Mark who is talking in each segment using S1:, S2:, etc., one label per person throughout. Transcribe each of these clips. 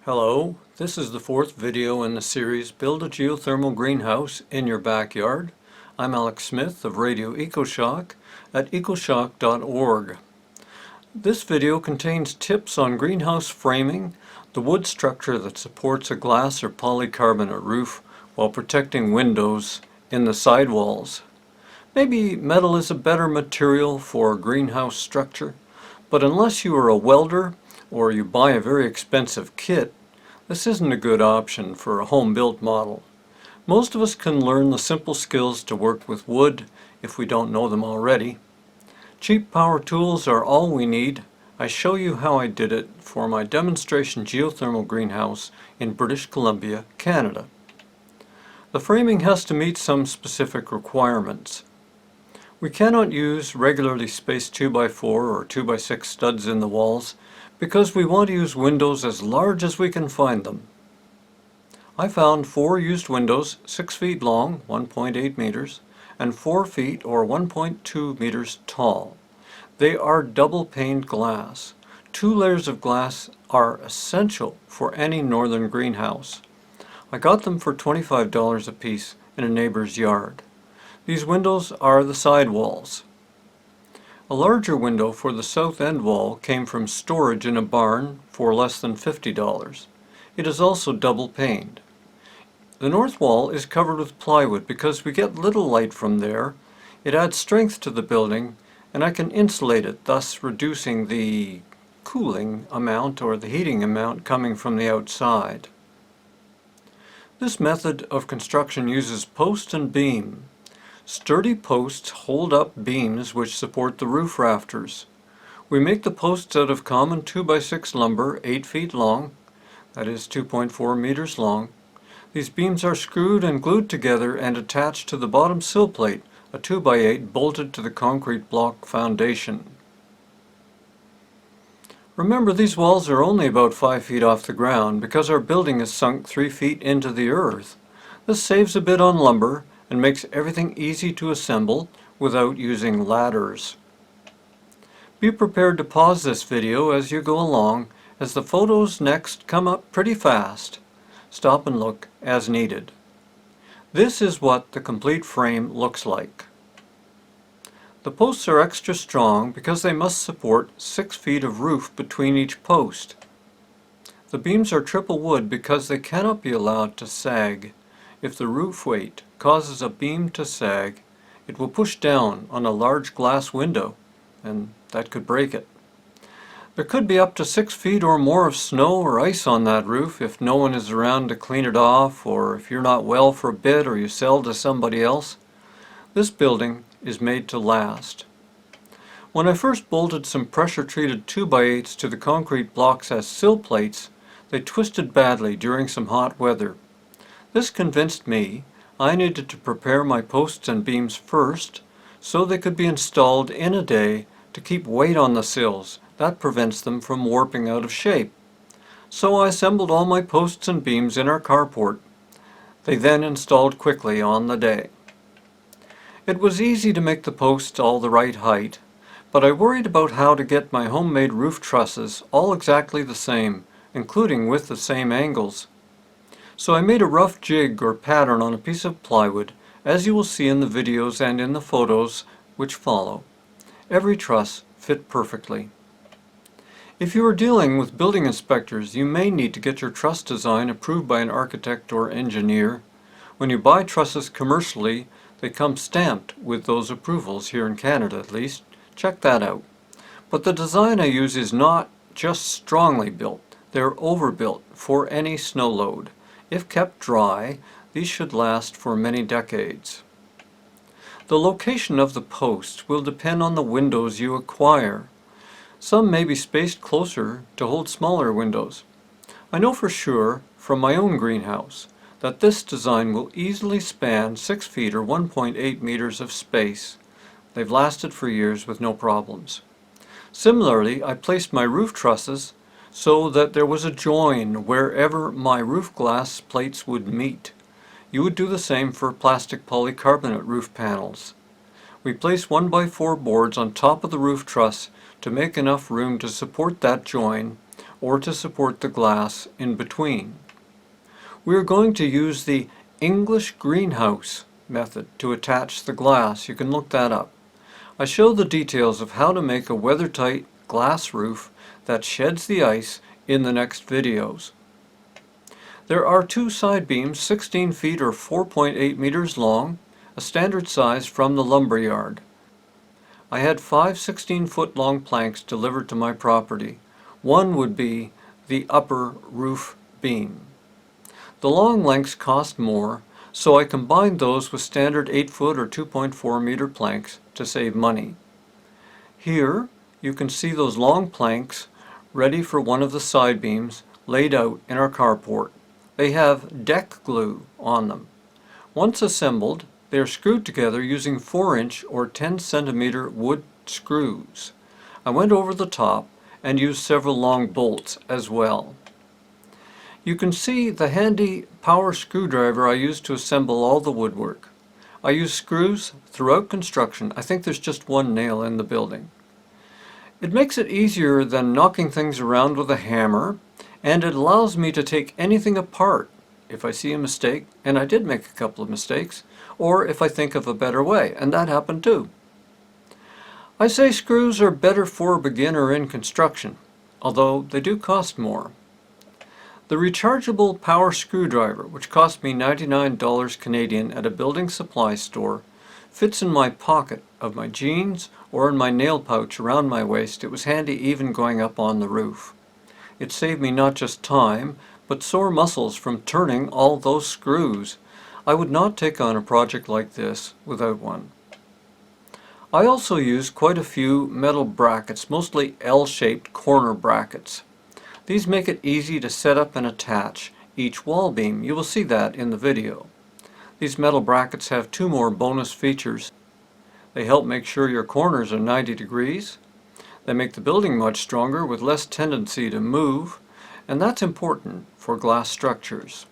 S1: Hello, this is the fourth video in the series Build a Geothermal Greenhouse in Your Backyard. I'm Alex Smith of Radio EcoShock at ecoshock.org. This video contains tips on greenhouse framing, the wood structure that supports a glass or polycarbonate roof while protecting windows in the sidewalls. Maybe metal is a better material for a greenhouse structure, but unless you are a welder or you buy a very expensive kit, this isn't a good option for a home-built model. Most of us can learn the simple skills to work with wood if we don't know them already. Cheap power tools are all we need. I show you how I did it for my demonstration geothermal greenhouse in British Columbia, Canada. The framing has to meet some specific requirements. We cannot use regularly spaced 2x4 or 2x6 studs in the walls because we want to use windows as large as we can find them. I found 4 used windows 6 feet long, 1.8 meters, and 4 feet or 1.2 meters tall. They are double paned glass. 2 layers of glass are essential for any northern greenhouse. I got them for $25 a piece in a neighbor's yard. These windows are the side walls. A larger window for the south end wall came from storage in a barn for less than $50. It is also double paned. The north wall is covered with plywood because we get little light from there. It adds strength to the building and I can insulate it, thus reducing the cooling amount or the heating amount coming from the outside. This method of construction uses post and beam. Sturdy posts hold up beams which support the roof rafters. We make the posts out of common 2x6 lumber 8 feet long, that is 2.4 meters long. These beams are screwed and glued together and attached to the bottom sill plate, a 2x8 bolted to the concrete block foundation. Remember, these walls are only about 5 feet off the ground because our building is sunk 3 feet into the earth. This saves a bit on lumber and makes everything easy to assemble without using ladders. Be prepared to pause this video as you go along, as the photos next come up pretty fast. Stop and look as needed. This is what the complete frame looks like. The posts are extra strong because they must support 6 feet of roof between each post. The beams are triple wood because they cannot be allowed to sag. If the roof weight causes a beam to sag, it will push down on a large glass window, and that could break it. There could be up to 6 feet or more of snow or ice on that roof if no one is around to clean it off, or if you're not well for a bit or you sell to somebody else. This building is made to last. When I first bolted some pressure-treated 2x8s to the concrete blocks as sill plates, they twisted badly during some hot weather. This convinced me I needed to prepare my posts and beams first so they could be installed in a day to keep weight on the sills. That prevents them from warping out of shape. So I assembled all my posts and beams in our carport. They then installed quickly on the day. It was easy to make the posts all the right height, but I worried about how to get my homemade roof trusses all exactly the same, including with the same angles. So I made a rough jig or pattern on a piece of plywood, as you will see in the videos and in the photos which follow. Every truss fit perfectly. If you are dealing with building inspectors, you may need to get your truss design approved by an architect or engineer. When you buy trusses commercially, they come stamped with those approvals, here in Canada at least. Check that out. But the design I use is not just strongly built, they're overbuilt for any snow load. If kept dry, these should last for many decades. The location of the posts will depend on the windows you acquire. Some may be spaced closer to hold smaller windows. I know for sure from my own greenhouse that this design will easily span 6 feet or 1.8 meters of space. They've lasted for years with no problems. Similarly, I placed my roof trusses so that there was a join wherever my roof glass plates would meet. You would do the same for plastic polycarbonate roof panels. We place 1x4 boards on top of the roof truss to make enough room to support that join, or to support the glass in between. We are going to use the English greenhouse method to attach the glass. You can look that up. I show the details of how to make a weather-tight glass roof that sheds the ice in the next videos. There are two side beams 16 feet or 4.8 meters long, a standard size from the lumber yard. I had 5 16-foot long planks delivered to my property. One would be the upper roof beam. The long lengths cost more, so I combined those with standard 8-foot or 2.4 meter planks to save money. Here you can see those long planks ready for one of the side beams laid out in our carport. They have deck glue on them. Once assembled, they are screwed together using 4-inch or 10-centimeter wood screws. I went over the top and used several long bolts as well. You can see the handy power screwdriver I used to assemble all the woodwork. I use screws throughout construction. I think there's just one nail in the building. It makes it easier than knocking things around with a hammer, and it allows me to take anything apart if I see a mistake, and I did make a couple of mistakes, or if I think of a better way, and that happened too. I say screws are better for a beginner in construction, although they do cost more. The rechargeable power screwdriver, which cost me $99 Canadian at a building supply store, fits in my pocket of my jeans or in my nail pouch around my waist. It was handy even going up on the roof. It saved me not just time, but sore muscles from turning all those screws. I would not take on a project like this without one. I also use quite a few metal brackets, mostly L-shaped corner brackets. These make it easy to set up and attach each wall beam. You will see that in the video. These metal brackets have two more bonus features. They help make sure your corners are 90 degrees. They make the building much stronger with less tendency to move, and that's important for glass structures.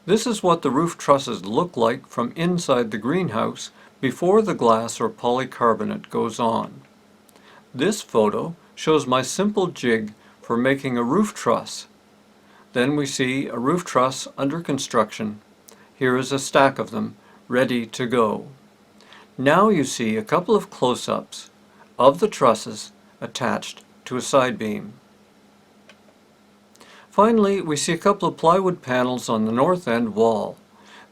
S1: This is what the roof trusses look like from inside the greenhouse before the glass or polycarbonate goes on. This photo shows my simple jig for making a roof truss. Then we see a roof truss under construction. Here is a stack of them ready to go. Now you see a couple of close-ups of the trusses attached to a side beam. Finally, we see a couple of plywood panels on the north end wall.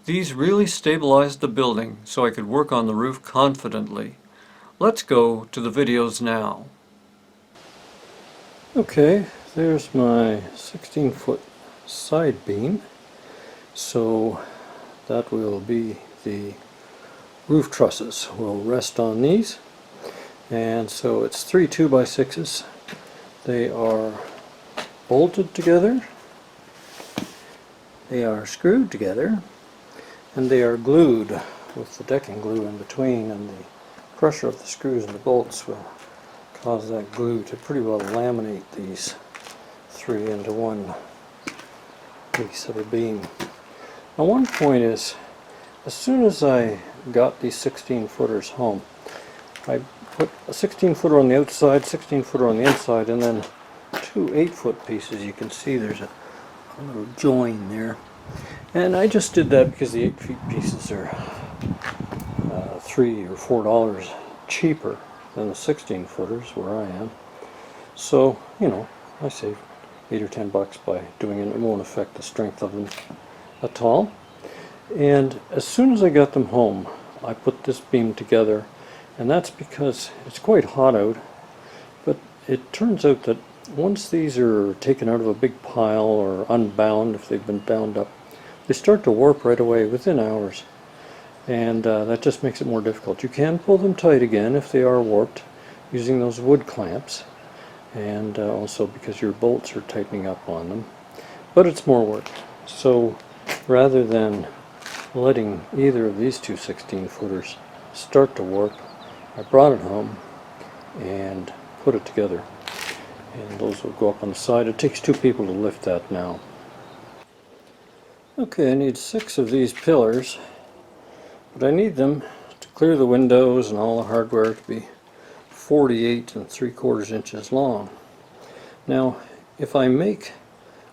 S1: These really stabilized the building so I could work on the roof confidently. Let's go to the videos now. Okay, there's my 16-foot side beam. So that will be the roof trusses. We'll rest on these. And so it's 3 2x6s. They are bolted together, they are screwed together, and they are glued with the decking glue in between, and the pressure of the screws and the bolts will cause that glue to pretty well laminate these three into one piece of a beam. Now one point is, as soon as I got these 16-footers home, I put a 16-footer on the outside, 16-footer on the inside, and then two 8-foot pieces. You can see there's a little join there. And I just did that because the 8-foot pieces are $3 or $4 cheaper than the 16-footers where I am. So, you know, I saved $8 or $10 by doing it. It won't affect the strength of them at all. And as soon as I got them home, I put this beam together, and that's because it's quite hot out. But it turns out that once these are taken out of a big pile or unbound, if they've been bound up, they start to warp right away within hours. And that just makes it more difficult. You can pull them tight again if they are warped using those wood clamps, and also because your bolts are tightening up on them. But it's more work. So rather than letting either of these two 16-footers start to warp, I brought it home and put it together. And those will go up on the side. It takes 2 people to lift that now. Okay, I need 6 of these pillars, but I need them to clear the windows and all the hardware to be 48 3/4 inches long. Now, if I make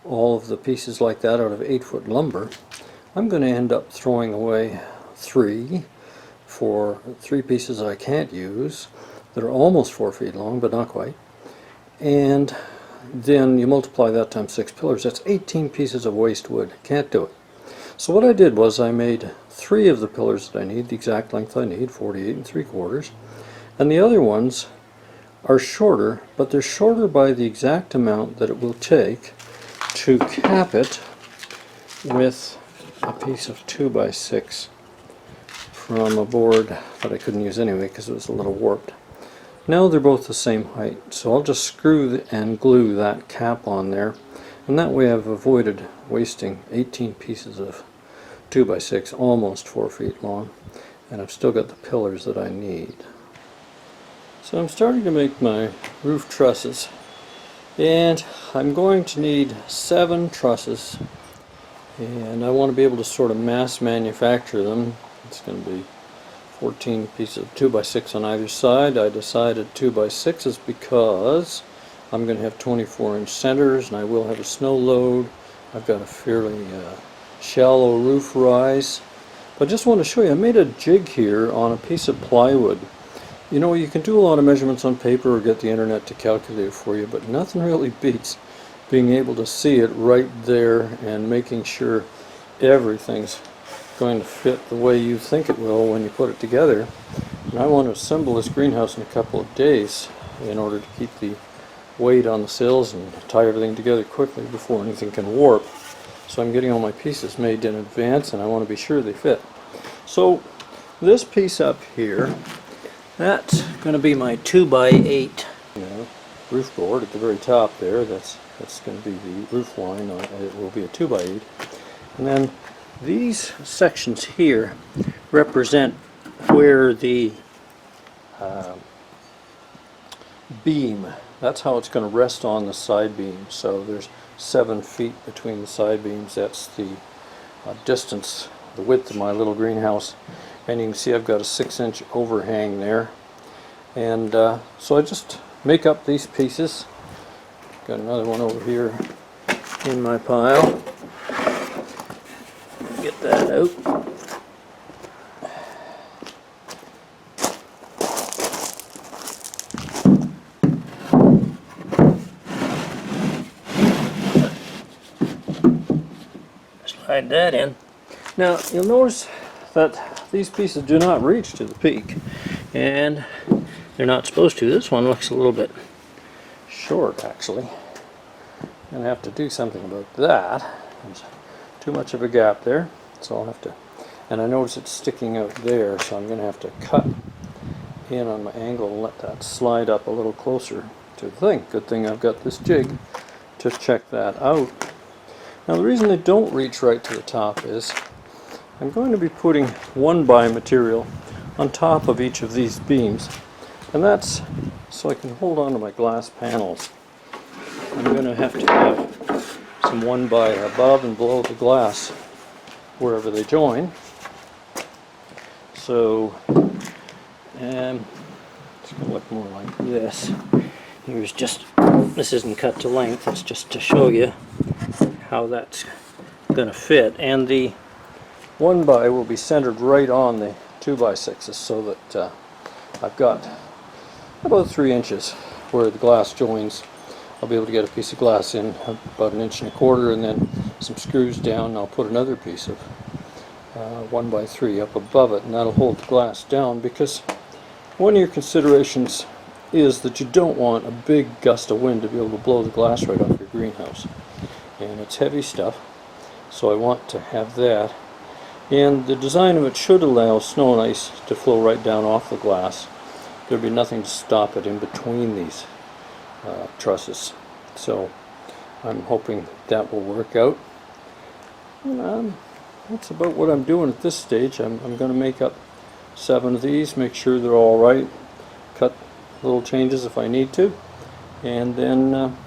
S1: all of the pieces like that out of 8-foot lumber, I'm going to end up throwing away 3 pieces I can't use that are almost 4 feet long but not quite, and then you multiply that times 6 pillars, that's 18 pieces of waste wood. Can't do it. So what I did was I made 3 of the pillars that I need, the exact length I need, 48 3/4, and the other ones are shorter, but they're shorter by the exact amount that it will take to cap it with a piece of 2x6 from a board that I couldn't use anyway because it was a little warped. Now they're both the same height, so I'll just screw and glue that cap on there, and that way I've avoided wasting 18 pieces of 2x6, almost 4 feet long, and I've still got the pillars that I need. So I'm starting to make my roof trusses, and I'm going to need 7 trusses, and I want to be able to sort of mass manufacture them. It's going to be 14 pieces of 2x6 on either side. I decided 2x6s because I'm going to have 24-inch centers, and I will have a snow load. I've got a fairly shallow roof rise. But I just want to show you, I made a jig here on a piece of plywood. You know, you can do a lot of measurements on paper or get the internet to calculate it for you, but nothing really beats being able to see it right there and making sure everything's going to fit the way you think it will when you put it together. And I want to assemble this greenhouse in a couple of days in order to keep the weight on the sills and tie everything together quickly before anything can warp. So I'm getting all my pieces made in advance, and I want to be sure they fit. So this piece up here, that's going to be my 2x8 roof board at the very top there. That's going to be the roof line. It will be a 2x8. And then these sections here represent where the beam, that's how it's going to rest on the side beam. So there's 7 feet between the side beams. That's the distance, the width of my little greenhouse. And you can see I've got a 6-inch overhang there. And so I just make up these pieces. Got another one over here in my pile. Get that out. Slide that in. Now you'll notice that these pieces do not reach to the peak, and they're not supposed to. This one looks a little bit short, actually. I'm going to have to do something about that. There's too much of a gap there, so I'll have to, and I notice it's sticking out there, so I'm going to have to cut in on my angle and let that slide up a little closer to the thing. Good thing I've got this jig to check that out. Now the reason they don't reach right to the top is I'm going to be putting 1x material on top of each of these beams, and that's so I can hold on to my glass panels. I'm going to have some 1x above and below the glass wherever they join. So it's going to look more like this. This isn't cut to length, it's just to show you how that's going to fit. And the 1x will be centered right on the 2x6s, so that I've got about 3 inches where the glass joins. I'll be able to get a piece of glass in about 1.25 inches, and then some screws down, and I'll put another piece of 1x3 up above it, and that'll hold the glass down, because one of your considerations is that you don't want a big gust of wind to be able to blow the glass right off your greenhouse. And it's heavy stuff, so I want to have that. And the design of it should allow snow and ice to flow right down off the glass. There'll be nothing to stop it in between these trusses. So I'm hoping that will work out. And, that's about what I'm doing at this stage. I'm going to make up 7 of these, make sure they're all right, cut little changes if I need to, and then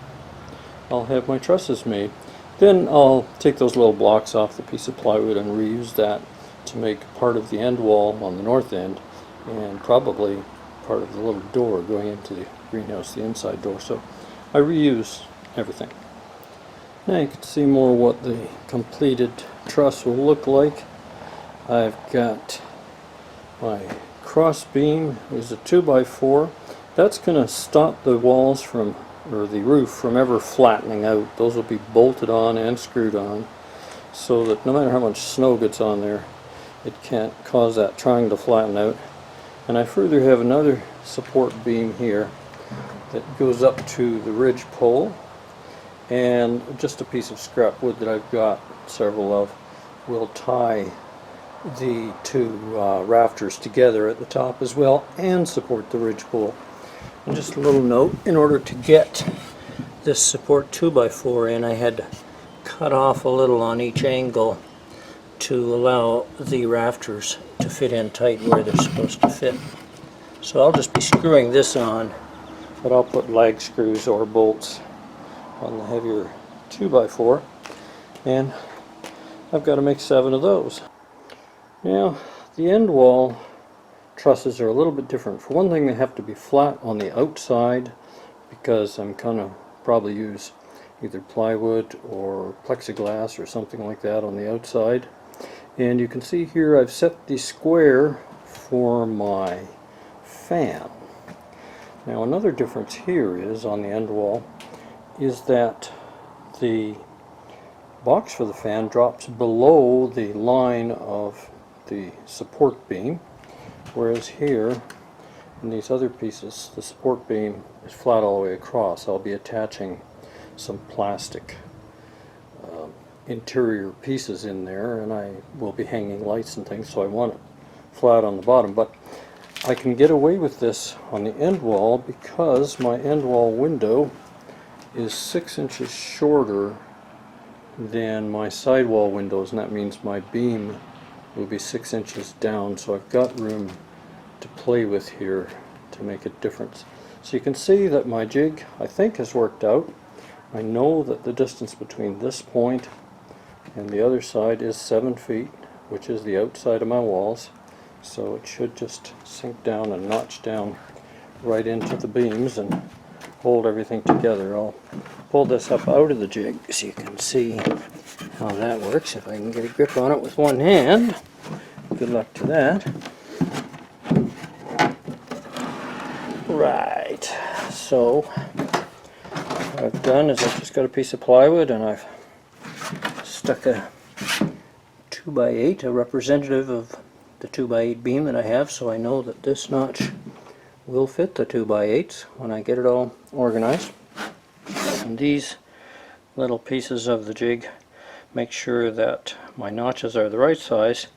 S1: I'll have my trusses made. Then I'll take those little blocks off the piece of plywood and reuse that to make part of the end wall on the north end, and probably part of the little door going into the greenhouse, the inside door. So I reuse everything. Now you can see more what the completed truss will look like. I've got my cross beam is a 2x4. That's going to stop the walls from, or the roof from ever flattening out. Those will be bolted on and screwed on so that no matter how much snow gets on there, it can't cause that triangle to flatten out. And I further have another support beam here that goes up to the ridge pole, and just a piece of scrap wood that I've got several of will tie the two rafters together at the top as well and support the ridge pole. And just a little note, in order to get this support 2x4 in, I had to cut off a little on each angle to allow the rafters to fit in tight where they're supposed to fit. So I'll just be screwing this on, but I'll put lag screws or bolts on the heavier 2x4, and I've got to make 7 of those. Now the end wall trusses are a little bit different. For one thing, they have to be flat on the outside because I'm gonna probably use either plywood or plexiglass or something like that on the outside. And you can see here I've set the square for my fan. Now another difference here is on the end wall is that the box for the fan drops below the line of the support beam, whereas here in these other pieces the support beam is flat all the way across. I'll be attaching some plastic interior pieces in there, and I will be hanging lights and things, so I want it flat on the bottom. But I can get away with this on the end wall because my end wall window is 6 inches shorter than my sidewall windows, and that means my beam will be 6 inches down, so I've got room to play with here to make a difference. So you can see that my jig, I think, has worked out. I know that the distance between this point and the other side is 7 feet, which is the outside of my walls, so it should just sink down and notch down right into the beams and hold everything together. I'll pull this up out of the jig so you can see how that works. If I can get a grip on it with one hand, good luck to that. Right, so what I've done is I've just got a piece of plywood and I've stuck a 2x8, a representative of the 2x8 beam that I have, so I know that this notch will fit the 2x8s when I get it all organized. And these little pieces of the jig make sure that my notches are the right size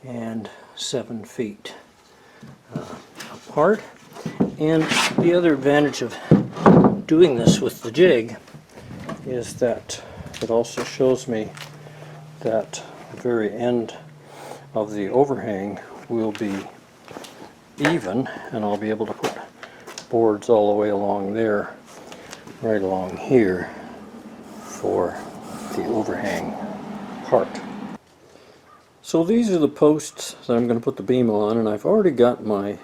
S1: and 7 feet apart. And the other advantage of doing this with the jig is that it also shows me that the very end of the overhang will be even, and I'll be able to put boards all the way along there, right along here, for the overhang part. So these are the posts that I'm going to put the beam on, and I've already got my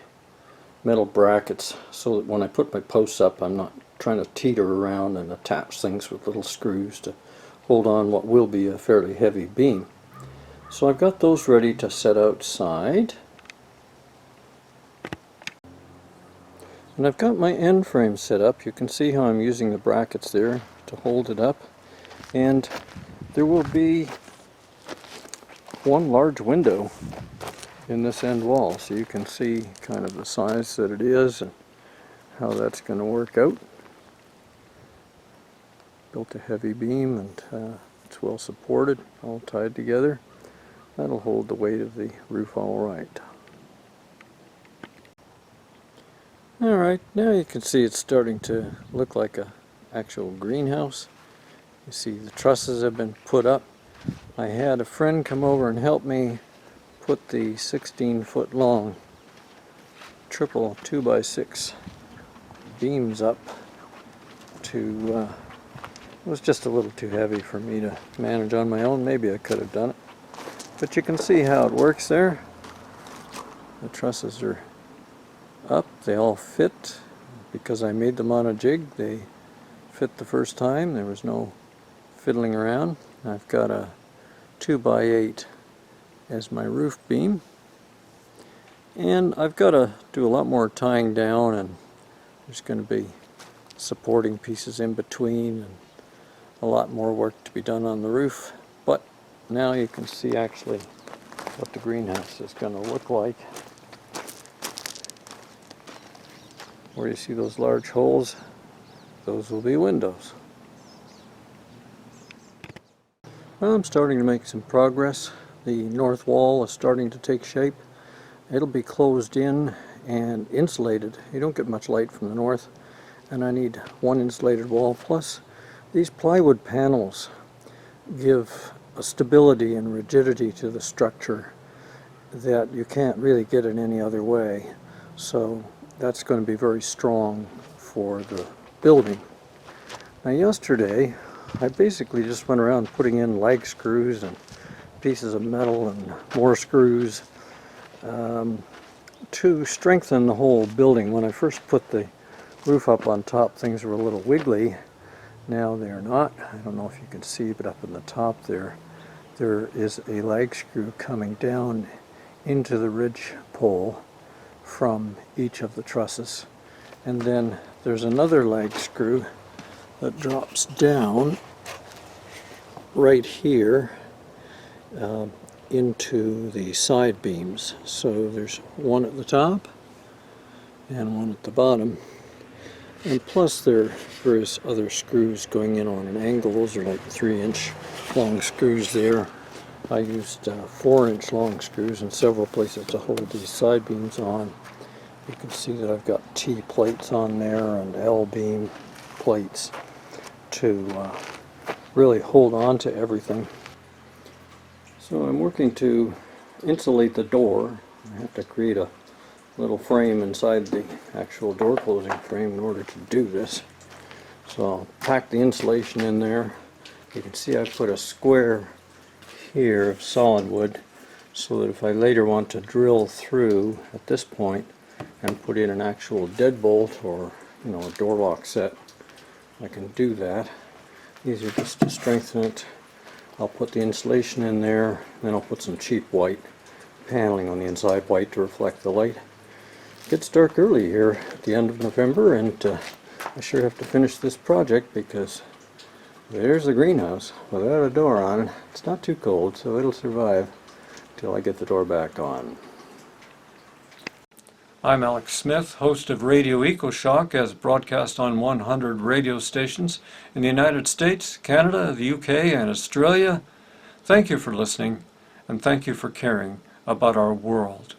S1: metal brackets so that when I put my posts up I'm not trying to teeter around and attach things with little screws to hold on what will be a fairly heavy beam. So I've got those ready to set outside. And I've got my end frame set up. You can see how I'm using the brackets there to hold it up. And there will be one large window in this end wall, so you can see kind of the size that it is and how that's going to work out. Built a heavy beam, and it's well supported, all tied together. That'll hold the weight of the roof all right. Alright, now you can see it's starting to look like an actual greenhouse. You see the trusses have been put up. I had a friend come over and help me put the 16-foot long triple 2x6 beams up to, it was just a little too heavy for me to manage on my own. Maybe I could have done it. But you can see how it works there. The trusses are up, they all fit. Because I made them on a jig, they fit the first time. There was no fiddling around. I've got a 2x8 as my roof beam, and I've got to do a lot more tying down, and there's going to be supporting pieces in between and a lot more work to be done on the roof. But now you can see actually what the greenhouse is going to look like. Where you see those large holes, those will be windows. Well, I'm starting to make some progress. The north wall is starting to take shape. It'll be closed in and insulated. You don't get much light from the north, and I need one insulated wall. Plus, these plywood panels give a stability and rigidity to the structure that you can't really get in any other way. So that's going to be very strong for the building. Now yesterday I basically just went around putting in lag screws and pieces of metal and more screws to strengthen the whole building. When I first put the roof up on top, things were a little wiggly. Now they're not. I don't know if you can see, but up in the top there is a lag screw coming down into the ridge pole from each of the trusses, and then there's another lag screw that drops down right here into the side beams. So there's one at the top and one at the bottom, and plus there are various other screws going in on an angle. Those are like 3-inch long screws there. I used 4-inch long screws in several places to hold these side beams on. You can see that I've got T plates on there and L beam plates to really hold on to everything. So I'm working to insulate the door. I have to create a little frame inside the actual door closing frame in order to do this. So I'll pack the insulation in there. You can see I put a square here of solid wood so that if I later want to drill through at this point and put in an actual deadbolt or a door lock set, I can do that. Easier just to strengthen it. I'll put the insulation in there, then I'll put some cheap white paneling on the inside, white to reflect the light. It gets dark early here at the end of November, and I sure have to finish this project because there's the greenhouse without a door on it. It's not too cold, so it'll survive till I get the door back on. I'm Alex Smith, host of Radio EcoShock, as broadcast on 100 radio stations in the United States, Canada, the UK, and Australia. Thank you for listening, and thank you for caring about our world.